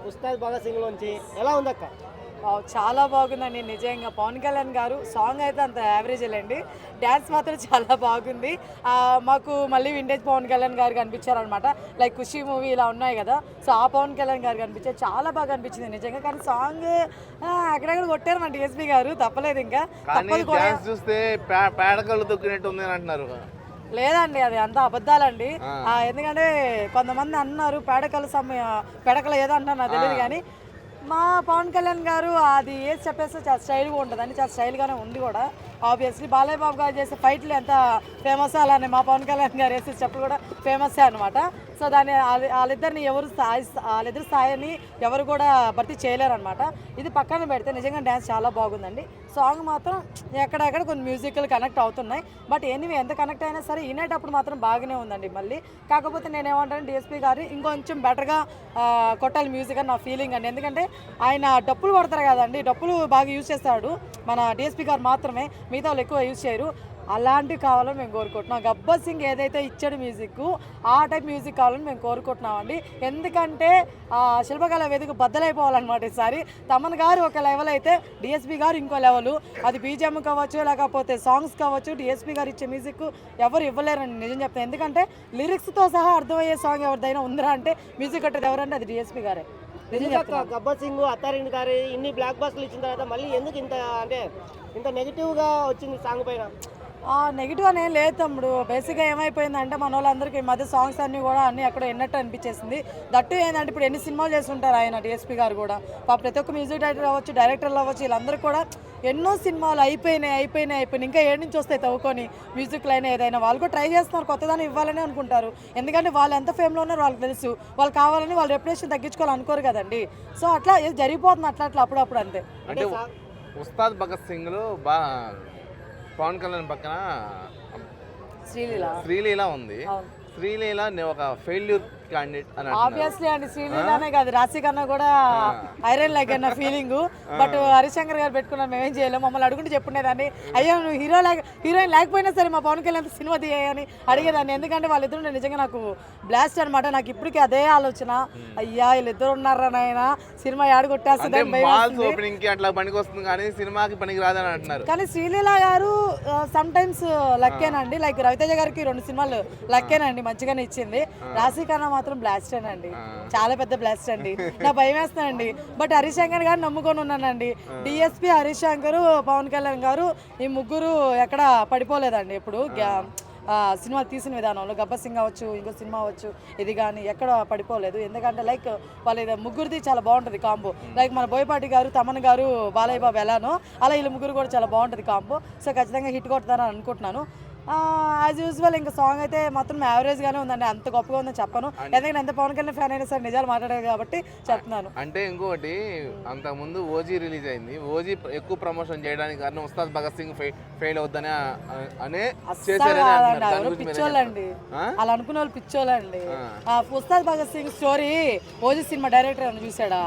ఉస్తాద్ భగత్ సింగ్ లోంచి ఎలా ఉందక్క? చాలా బాగుందండి నిజంగా. పవన్ కళ్యాణ్ గారు సాంగ్ అయితే అంత యావరేజ్ లేండి, డ్యాన్స్ మాత్రం చాలా బాగుంది. మాకు మళ్ళీ వింటేజ్ పవన్ కళ్యాణ్ గారు కనిపించారనమాట. లైక్ ఖుషి మూవీ ఇలా ఉన్నాయి కదా, సో ఆ పవన్ కళ్యాణ్ గారు కనిపించారు, చాలా బాగా అనిపించింది నిజంగా. కానీ సాంగ్ అక్కడక్కడ కొట్టారు మన డిఎస్పీ గారు, తప్పలేదు ఇంకా. చూస్తే పేడకళ్ళు తొక్కినట్టు ఉంది అంటున్నారు. లేదండి, అది అంతా అబద్ధాలండి. ఎందుకంటే కొంతమంది అన్నారు పేడకలు ఏదో అంటున్నారు, నాకు తెలియదు. కానీ మా పవన్ కళ్యాణ్ గారు అది ఏది చెప్పేస్తే చాలా స్టైల్గా ఉంటుందండి, చాలా స్టైల్గానే ఉంది కూడా. ఆబ్వియస్లీ బాలయ్య బాబు గారు చేసే ఫైట్లు ఎంత ఫేమస్, అలానే మా పవన్ కళ్యాణ్ గారు వేసే చెప్పులు కూడా ఫేమస్సే అనమాట. సో దాన్ని వాళ్ళిద్దరు స్థాయిని ఎవరు కూడా భర్తీ చేయలేరు అనమాట. ఇది పక్కన పెడితే నిజంగా డ్యాన్స్ చాలా బాగుందండి. సాంగ్ మాత్రం ఎక్కడెక్కడ కొన్ని మ్యూజికల్ కనెక్ట్ అవుతున్నాయి. బట్ ఎనీవే ఎంత కనెక్ట్ అయినా సరే వినేటప్పుడు మాత్రం బాగానే ఉందండి. మళ్ళీ కాకపోతే నేనేమంటాను, డిఎస్పీ గారు ఇంకొంచెం బెటర్గా కొట్టాలి మ్యూజిక్ అని నా ఫీలింగ్ అండి. ఎందుకంటే ఆయన డప్పులు కొడతారు కదండి, డప్పులు బాగా యూజ్ చేస్తాడు మన డిఎస్పీ గారు మాత్రమే, మిగతా వాళ్ళు ఎక్కువ యూజ్ చేయరు. అలాంటివి కావాలని మేము కోరుకుంటున్నాం. గబ్బర్ సింగ్ ఏదైతే ఇచ్చాడు మ్యూజిక్, ఆ టైప్ మ్యూజిక్ కావాలని మేము కోరుకుంటున్నామండి. ఎందుకంటే శిల్పకళ వేదిక బద్దలైపోవాలన్నమాట ఈసారి. తమన్ గారు ఒక లెవెల్ అయితే డిఎస్పీ గారు ఇంకో లెవెల్. అది బీజిఎం కావచ్చు, లేకపోతే సాంగ్స్ కావచ్చు, డిఎస్పీ గారు ఇచ్చే మ్యూజిక్ ఎవరు ఇవ్వలేరండి నిజం చెప్తాను. ఎందుకంటే లిరిక్స్తో సహా అర్థమయ్యే సాంగ్ ఎవరిదైనా ఉందిరా అంటే మ్యూజిక్ కట్టేది ఎవరంటే అది డిఎస్పీ గారే. గబ్బర్ సింగ్, అత్తారింటి గారి ఇన్ని బ్లాక్ బస్టర్లు ఇచ్చిన తర్వాత మళ్ళీ ఎందుకు ఇంత నెగిటివ్గా వచ్చింది సాంగ్ పైన? నెగిటివ్ అని ఏం లేదు తమ్ముడు. బేసిక్గా ఏమైపోయిందంటే మన వాళ్ళందరికీ ఈ మధ్య సాంగ్స్ అన్నీ కూడా అన్నీ అక్కడ ఎన్నట్టు అనిపించేసింది. దట్టు ఏంటంటే ఇప్పుడు ఎన్ని సినిమాలు చేస్తుంటారు ఆయన డిఎస్పీ గారు కూడా. ప్రతి ఒక్క మ్యూజిక్ డైరెక్టర్ అవ్వచ్చు, డైరెక్టర్లు అవ్వచ్చు, వీళ్ళందరూ కూడా ఎన్నో సినిమాలు అయిపోయినాయి. ఇంకా ఏడు నుంచి వస్తాయి తవ్వుకొని మ్యూజిక్లు అయినా ఏదైనా. వాళ్ళు కూడా ట్రై చేస్తున్నారు, కొత్తదాన్ని ఇవ్వాలని అనుకుంటారు. ఎందుకంటే వాళ్ళు ఎంత ఫేమ్లో ఉన్నారో వాళ్ళకి తెలుసు. వాళ్ళు కావాలని వాళ్ళు రెప్యుటేషన్ తగ్గించుకోవాలనుకోరు కదండి. సో అట్లా జరిగిపోతుంది అట్లా అప్పుడప్పుడు అంతే. అంటే ఉస్తాద్ భగత్ సింగ్లో పవన్ కళ్యాణ్ పక్కన శ్రీలీల ఉంది. శ్రీలీల ఒక ఫెయిల్యూర్ క్యాండిడేట్ అని ఆబ్వియస్లీ అండి. శ్రీలీలానే కాదు, రాశి కన్నా కూడా ఐరన్ లైక్ అన్న ఫీలింగ్. బట్ హరిశంకర్ గారు పెట్టుకున్నారు, మేమేం చేయలేము. మమ్మల్ని అడుగుంటే చెప్పుకునేదాన్ని, అయ్యో నువ్వు హీరోయిన్ లేకపోయినా సరే మా పవన్ కళ్యాణ్ సినిమా తీయని అడిగేదాన్ని. ఎందుకంటే వాళ్ళిద్దరు నిజంగా నాకు బ్లాస్ట్ అనమాట. నాకు ఇప్పటికీ అదే ఆలోచన, అయ్యా వీళ్ళిద్దరు ఉన్నారా నాయన, సినిమా యాడగొట్టేస్తుంది అట్లా పనికి వస్తుంది కానీ సినిమాకి పనికి రాదని అంటున్నారు. కానీ శ్రీలీల గారు సమ్ టైమ్స్ లక్కేనండి. లైక్ రవితేజ గారికి 2 సినిమాలు లక్కేనండి, మంచిగానే ఇచ్చింది. రాశి కన్నా మాత్రం బ్లాస్ట్ అండి, చాలా పెద్ద బ్లాస్ట్ అండి. నా భయం వేస్తానండి. బట్ హరిశంకర్ గారు నమ్ముకొని ఉన్నానండి. డిఎస్పీ, హరిశంకర్, పవన్ కళ్యాణ్ గారు ఈ ముగ్గురు ఎక్కడ పడిపోలేదండి ఎప్పుడు సినిమా తీసిన విధానంలో. గబ్బర్ సింగ్ అవ్వచ్చు, ఇంకో సినిమా అవ్వచ్చు, ఇది కానీ ఎక్కడ పడిపోలేదు. ఎందుకంటే లైక్ వాళ్ళ ముగ్గురిది చాలా బాగుంటుంది కాంబో. లైక్ మన బోయపాటి గారు, తమన్ గారు, బాలయ్య బాబు ఎలానో అలా వీళ్ళ ముగ్గురు కూడా చాలా బాగుంటుంది కాంబో. సో ఖచ్చితంగా హిట్ కొడతారని అనుకుంటున్నాను. యాజ్ యూజువల్ ఇంకా సాంగ్ అయితే మాత్రం యావరేజ్గానే ఉందండి, అంత గొప్పగా ఉందని చెప్పను. ఎందుకంటే ఎంత పవన్ కళ్యాణ్ ఫ్యాన్ అయినా సరే నిజాలు మాట్లాడారు కాబట్టి చెప్తున్నాను. అంటే ఇంకొకటి, అంతకుముందు ఓజీ రిలీజ్ అయింది. ఓజీ ఎక్కువ ప్రమోషన్ చేయడానికి కారణం ఉస్తాద్ భగత్ సింగ్ ఫెయిల్ అవుద్దని పిచ్చోళ్ళండి, అలా అనుకునే వాళ్ళు పిచ్చోళ్ళండి. Ustaad Bhagat Singh story OG cinema director అని చూసాడా?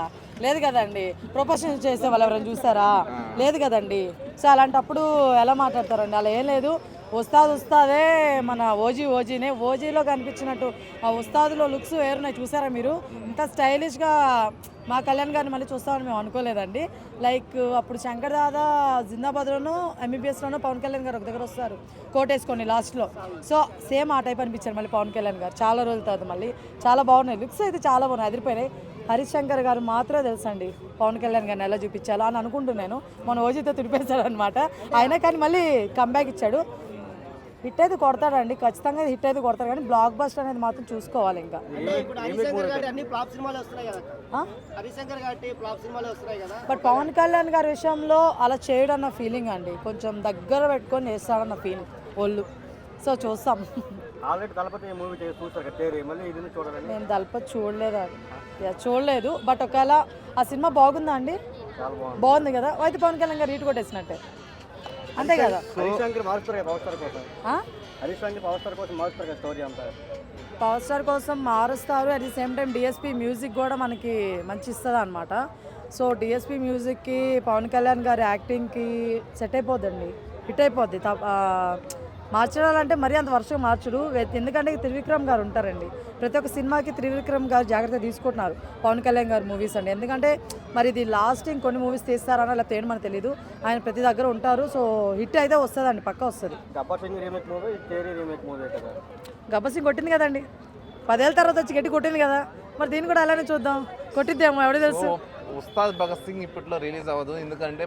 లేదు కదండి. ప్రొఫెషన్ చేసే వాళ్ళు ఎవరైనా చూసారా? లేదు కదండి. సో అలాంటప్పుడు ఎలా మాట్లాడతారండి? అలా ఏం లేదు. ఉస్తాదే మన ఓజీనే. ఓజీలో కనిపించినట్టు ఆ ఉస్తాదులో లుక్స్ వేరున్నాయి, చూసారా మీరు? ఇంత స్టైలిష్గా మా కళ్యాణ్ గారిని మళ్ళీ చూస్తామని మేము అనుకోలేదండి. లైక్ అప్పుడు శంకర్ దాదా జిందాబాద్లోనూ ఎంబీబీఎస్లోనూ పవన్ కళ్యాణ్ గారు ఒక దగ్గర వస్తారు కోటేసుకొని లాస్ట్లో. సో సేమ్ ఆ టైప్ అనిపించారు మళ్ళీ పవన్ కళ్యాణ్ గారు చాలా రోజుల తర్వాత. మళ్ళీ చాలా బాగున్నాయి లుక్స్ అయితే, చాలా బాగున్నాయి, అదిరిపోయినాయి. హరిశంకర్ గారు మాత్రమే తెలుసండి పవన్ కళ్యాణ్ గారిని ఎలా చూపించాలో అని అనుకుంటున్నాను. మన ఓజీతో తుడిపేశాడు అనమాట ఆయన. కానీ మళ్ళీ కంబ్యాక్ ఇచ్చాడు. హిట్ అయితే కొడతాడండి, ఖచ్చితంగా హిట్ అయితే కొడతాడు. కానీ బ్లాక్ బస్టర్ అనేది మాత్రం చూసుకోవాలి. ఇంకా బట్ పవన్ కళ్యాణ్ గారి విషయంలో అలా చేయడన్న ఫీలింగ్ అండి, కొంచెం దగ్గర పెట్టుకొని చేస్తాడన్న ఫీలింగ్ ఒళ్ళు. సో చూస్తాం. నేను దళపతి చూడలేదు. బట్ ఒకవేళ ఆ సినిమా బాగుందా అండి? బాగుంది కదా, అయితే పవన్ కళ్యాణ్ గారు రీట్ కొట్టేసినట్టే, అంతే కదా. పవర్ స్టార్ కోసం మారుస్తారు. At the same time DSP music కూడా మనకి మంచి ఇస్తుంది అనమాట. సో డిఎస్పీ మ్యూజిక్కి పవన్ కళ్యాణ్ గారి యాక్టింగ్కి సెట్ అయిపోద్దండి, హిట్ అయిపోద్ది. మార్చాలంటే మరీ అంత వరుసగా మార్చుడు. ఎందుకంటే త్రివిక్రమ్ గారు ఉంటారండి, ప్రతి ఒక్క సినిమాకి త్రివిక్రమ్ గారు జాగ్రత్త తీసుకుంటున్నారు. పవన్ కళ్యాణ్ గారు మూవీస్ అండి, ఎందుకంటే మరి ఇది లాస్ట్ ఇంకొన్ని మూవీస్ తీస్తారన్నా లేకపోతే ఏంటి మనకు తెలియదు. ఆయన ప్రతి దగ్గర ఉంటారు. సో హిట్ అయితే వస్తుందండి, పక్కా వస్తుంది. Gabbar Singh remake movie, Theri remake movie కదా. గబ్బర్ సింగ్ కొట్టింది కదండి, 10 ఏళ్ళ తర్వాత వచ్చి గట్టి కొట్టింది కదా, మరి దీన్ని కూడా అలానే చూద్దాం. కొట్టిద్దాము, ఎవడో తెలుసు. ఉస్తాద్ భగత్ సింగ్ ఇప్పట్లో రిలీజ్ అవ్వదు, ఎందుకంటే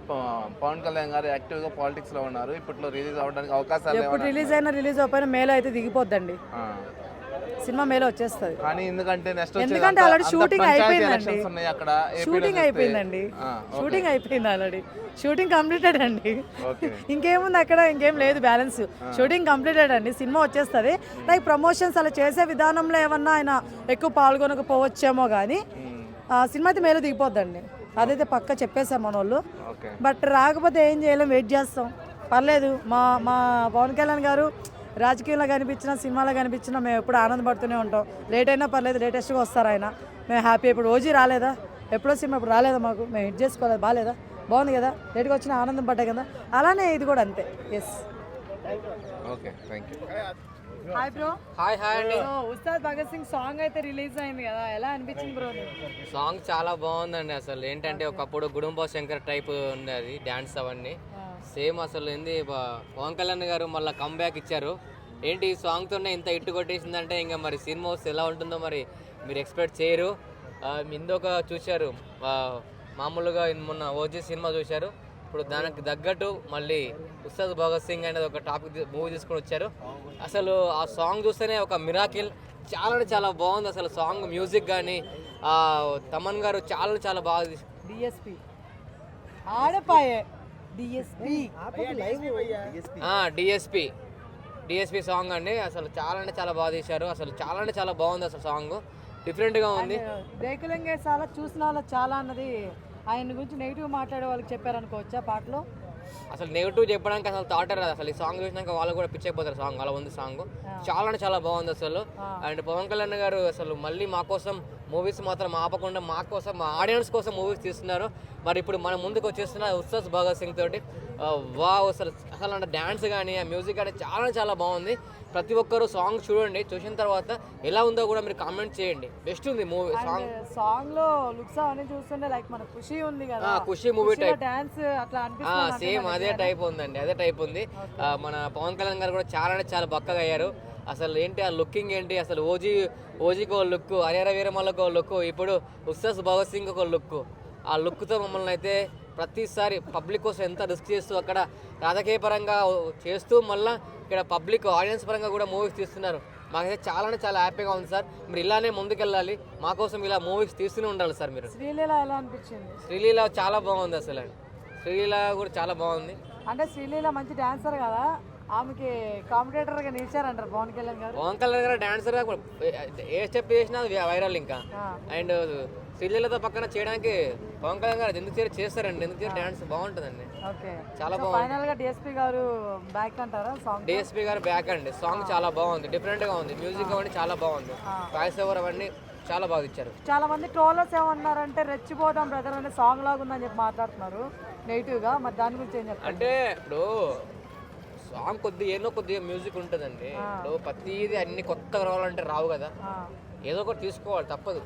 పవన్ కళ్యాణ్ గారు యాక్టివ్గా పాలిటిక్స్లో ఉన్నారు. ఇప్పట్లో రిలీజ్ అవ్వడానికి అవకాశాలు ఎప్పుడు రిలీజ్ అయినా రిలీజ్ అవ్వకపోయినా మేలో అయితే దిగిపోద్దండి, సినిమా మేలో వచ్చేస్తుంది. కానీ ఎందుకంటే ఆల్రెడీ షూటింగ్ అయిపోయిందండి, అక్కడ షూటింగ్ అయిపోయిందండి, షూటింగ్ అయిపోయింది ఆల్రెడీ, షూటింగ్ కంప్లీటెడ్ అండి. ఇంకేముంది అక్కడ, ఇంకేం లేదు, బ్యాలెన్స్. షూటింగ్ కంప్లీటెడ్ అండి, సినిమా వచ్చేస్తుంది. లైక్ ప్రమోషన్స్ అలా చేసే విధానంలో ఏమన్నా ఆయన ఎక్కువ పాల్గొనకపోవచ్చేమో కానీ సినిమా అయితే మేలో దిగిపోద్దండి, అదైతే పక్క చెప్పేశాం మన వాళ్ళు. బట్ రాకపోతే ఏం చేయలేం, వెయిట్ చేస్తాం, పర్లేదు. మా పవన్ కళ్యాణ్ గారు రాజకీయంలో కనిపించినా సినిమాలో కనిపించినా మేము ఎప్పుడు ఆనందపడుతూనే ఉంటాం. లేట్ అయినా పర్లేదు, లేటెస్ట్గా వస్తారు ఆయన, మేము హ్యాపీ. ఇప్పుడు ఓజీ రాలేదా, ఎప్పుడో సినిమా ఇప్పుడు రాలేదా మాకు, మేము హిట్ చేసుకోలేదు, బాగాలేదా, బాగుంది కదా, లేట్గా వచ్చిన ఆనందం పడ్డాయి కదా, అలానే ఇది కూడా అంతే. Yes, okay, thank you. Hi bro. Hi అండి. ఉస్తాద్ భగత్ సింగ్ సాంగ్ అయితే రిలీజ్ అయింది కదా, ఎలా అనిపించింది బ్రో? సాంగ్ చాలా బాగుందండి. అసలు ఏంటంటే ఒకప్పుడు గుడుంబ శంకర్ టైప్ ఉంది అది, డ్యాన్స్ అవన్నీ సేమ్. అసలు ఏంది పవన్ కళ్యాణ్ గారు మళ్ళీ కంబ్యాక్ ఇచ్చారు. ఏంటి ఈ సాంగ్తోనే ఇంత ఇట్టు కొట్టేసిందంటే ఇంకా మరి సినిమా వస్తే ఎలా ఉంటుందో మరి మీరు ఎక్స్పెక్ట్ చేయరు. ఇందొక చూశారు మామూలుగా, మొన్న ఓజీ సినిమా చూశారు, ఇప్పుడు దానికి తగ్గట్టు మళ్ళీ ఉస్తాద్ భగత్ సింగ్ అనేది ఒక టాపిక్ మూవీ తీసుకొని వచ్చారు. అసలు ఆ సాంగ్ చూస్తేనే ఒక మిరాకిల్, చాలా బాగుంది అసలు సాంగ్. మ్యూజిక్ కానీ తమన్ గారు చాలా బాగా డిఎస్పి ఆడపాయే, డిఎస్పి సాంగ్ అండి. అసలు చాలా బాగా తీశారు. అసలు చాలా బాగుంది అసలు సాంగ్, డిఫరెంట్గా ఉంది. రేకులంగే చాలా చూసిన వాళ్ళు చాలా అన్నది ఆయన గురించి నెగిటివ్ మాట్లాడే వాళ్ళకి చెప్పారనుకోవచ్చా పాటలో? అసలు నెగిటివ్ చెప్పడానికి అసలు థాట్ రాదు. అసలు ఈ సాంగ్ చూసినాక వాళ్ళు కూడా పిచ్చైపోతారు. సాంగ్ అలా ఉంది సాంగ్, చాలా బాగుంది అసలు. అండ్ పవన్ కళ్యాణ్ గారు అసలు మళ్ళీ మా కోసం మూవీస్ మాత్రం ఆపకుండా మా కోసం, మా ఆడియన్స్ కోసం మూవీస్ తీస్తున్నారు. మరి ఇప్పుడు మన ముందుకు వచ్చేస్తున్న ఉస్తాద్ భగత్ సింగ్ తోటి అసలు అంటే డ్యాన్స్ కానీ ఆ మ్యూజిక్ కానీ చాలా బాగుంది. ప్రతి ఒక్కరు సాంగ్ చూడండి, చూసిన తర్వాత ఎలా ఉందో కూడా మీరు కామెంట్ చేయండి. బెస్ట్ ఉంది మూవీ. సాంగ్ లో లుక్స్ అవన్నీ చూస్తుంటే లైక్ మన ఖుషి ఉంది కదా, ఖుషి మూవీ టైప్ డాన్స్ అట్లా అనిపిస్తుంది. సేమ్ అదే టైప్ ఉందండి, అదే టైప్ ఉంది. మన పవన్ కళ్యాణ్ గారు కూడా చాలా బక్కగా అయ్యారు. అసలు ఏంటి ఆ లుకింగ్ ఏంటి, అసలు ఓజీకి ఒక లుక్, హరిహర వీరమల్లకి ఒక లుక్, ఇప్పుడు ఉస్తాద్ భగత్ సింగ్ ఒక లుక్. ఆ లుక్తో మమ్మల్ని అయితే ప్రతిసారి పబ్లిక్ కోసం ఎంత రిస్క్ చేస్తూ అక్కడ రాజకీయ పరంగా చేస్తూ మళ్ళీ ఇక్కడ పబ్లిక్ ఆడియన్స్ పరంగా కూడా మూవీస్ తీస్తున్నారు. మాకైతే చాలా హ్యాపీగా ఉంది సార్. మీరు ఇలానే ముందుకెళ్ళాలి, మా కోసం ఇలా మూవీస్ తీస్తూనే ఉండాలి సార్. మీరు శ్రీలీల ఎలా అనిపించింది? శ్రీలీల చాలా బాగుంది అసలు, శ్రీలీల కూడా చాలా బాగుంది. అంటే శ్రీలీల మంచి డాన్సర్ కదా, ఆమెకి కాంపిటేటర్ గా నిలిచారంటారు పవన్ కళ్యాణ్ గారు. పవన్ కళ్యాణ్ గారు డాన్సర్ ఏ స్టెప్ చేసినా వైరల్ ఇంకా. అండ్ శ్రీలీలతో పక్కన చేయడానికి పవన్ కళ్యాణ్ గారు ఎందుకు చేస్తారండి, ఎందుకు డాన్స్ బాగుంటుందండి, చాలా బాగుంది. ఫైనల్ గా డిఎస్పీ గారు బ్యాక్ అంటారా సాంగ్? డిఎస్పీ గారు బ్యాక్ అండి, సాంగ్ చాలా బాగుంది, డిఫరెంట్ గా ఉంది, మ్యూజిక్ అవన్నీ చాలా బాగుంది, వాయిస్ ఓవర్ అవన్నీ చాలా బాగా ఇచ్చారు. చాలా మంది ట్రోలర్స్ ఏమన్నారంటే రెచ్చిపోదాం బ్రదర్ అంటే సాంగ్ లాగా ఉందని చెప్పి మాట్లాడుతున్నారు నెగిటివ్ గా, మరి దాని గురించి ఏం చెప్తారు? అంటే ఇప్పుడు సాంగ్ కొద్దిగా మ్యూజిక్ ఉంటుందండి. ఇప్పుడు ప్రతిదీ అన్ని కొత్తగా రావాలంటే రావు కదా, ఏదో ఒకటి తీసుకోవాలి, తప్పదు.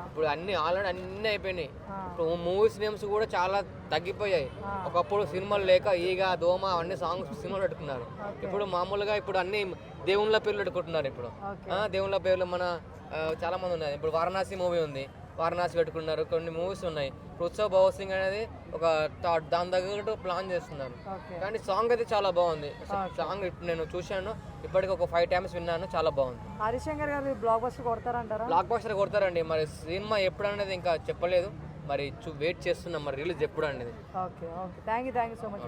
ఇప్పుడు ఆల్రెడీ అన్ని అయిపోయినాయి. ఇప్పుడు మూవీస్ నేమ్స్ కూడా చాలా తగ్గిపోయాయి. ఒకప్పుడు సినిమాలు లేక ఈగ దోమ అవన్నీ సాంగ్స్ సినిమాలు పెట్టుకున్నారు. ఇప్పుడు మామూలుగా ఇప్పుడు అన్ని దేవుళ్ళ పేర్లు పెట్టుకుంటున్నారు. ఇప్పుడు దేవుళ్ళ పేర్లు మన చాలా మంది ఉన్నాయి. ఇప్పుడు వారణాసి మూవీ ఉంది, వారణాసి పెట్టుకున్నారు, కొన్ని మూవీస్ ఉన్నాయి. ఉత్సవ్ భగత్ సింగ్ అనేది ఒక దాని తగ్గట్టు ప్లాన్ చేస్తున్నారు. కానీ సాంగ్ అయితే చాలా బాగుంది. సాంగ్ నేను చూశాను, ఇప్పటికి ఒక 5 times విన్నాను, చాలా బాగుంది. హరిశంకర్ గారు బ్లాక్ బస్టర్ కొడతారంటారా? బ్లాక్ బస్టర్ కొడతారండి. మరి సినిమా ఎప్పుడు అనేది ఇంకా చెప్పలేదు, మరి వెయిట్ చేస్తున్నాం, మరి రిలీజ్ ఎప్పుడు అనేది. Okay thank you so much.